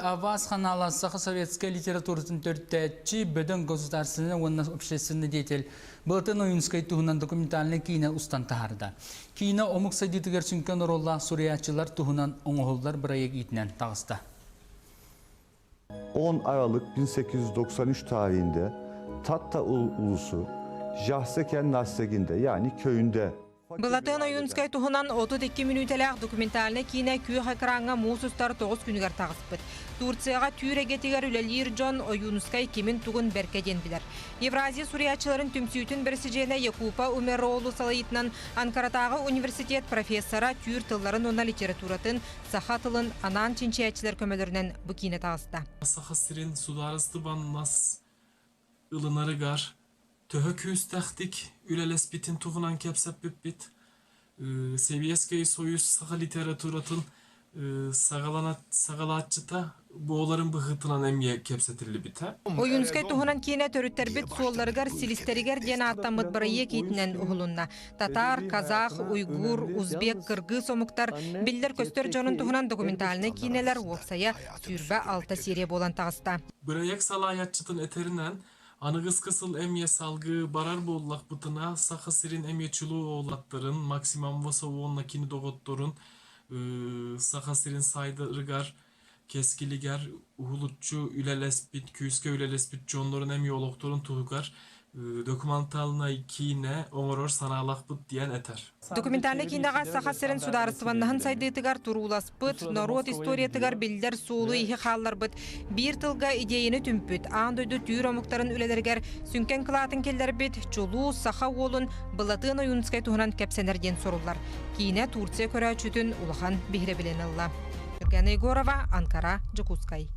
Аваз ханаласаха советская литературатын төрттәтчи бөдөн государственный общественный деятель Былтын Оюнскай туһунан документальный кино устан тахарда. Кино омук сайдитигер сүнкен оролла суриячылар туһунан оңоһоллар бирайык итнен тагыста. 10 Aralık 1893 tarihinde Tatta ulusu Jahseken Nasreginde yani köyünde Былатын Оюнскай туһунан 32 минутелек документальный кино күйөх экранга муусустар 9 күнігер тағыспыт. Турцияға түйрегетігер үлелер Джон Оюнскай кемін туғын беркеден білер. Евразия суриячыларын түмсүйтін бірсіжене Якупа Умероğlu салайытынан Анкаратағы университет профессора түйір тылларын ona литературатын, саха тылын анан чинчиячылар көмелерінен bu кино тағыста. Saha sirin sudarısты bannas ılınarı gar. Töhö küstahtik ülelesbitin tuğunan kepsep bit. Seviyeskei soyuz saha literaturatın sagalatçıta boğların bıhıtınan emye kepsetilli bite. Оюнскай туһунан кине төрүттөрбүт суолларыгар стилисттеригер ден аттамыт бырайы кейтинен ухулунна. Татар, казах, уйгур, узбек, кыргыз омуктар биллер көстөр жонун туһунан документальный кинелер уоксая түрбе 6 серия болан тагыста. Bırayak salayatçıtın eterinden anıgız kısıl emye salgı barar bollak bıtına saha sirin emye çuluğu oğlatların maksimum vasa oğunla kini doğuttorun saha sirin saydı rıgar keskiliger uhulutçu ülelespit küske ülelespit jonların emye oloktorun tuğukar dokumentalna kine omoror sanalak bıt diyen eter. Документальный киноға саха сирин сударысываннахын сайдыйтыгар туруласпыт, народ историятыгар билдер суулу ихи халларбыт, бир тылга идеяны түмпүт, андойду түйір омуктарын үлелергер сүнкен кылатын келдербит, чулу, саха олун, былатын Оюнскай туһунан кепсенерден сорулар. Кине Турция көрәчүтін улахан бихре билен ылла. Евгения Егорова, Анкара, Жакускай.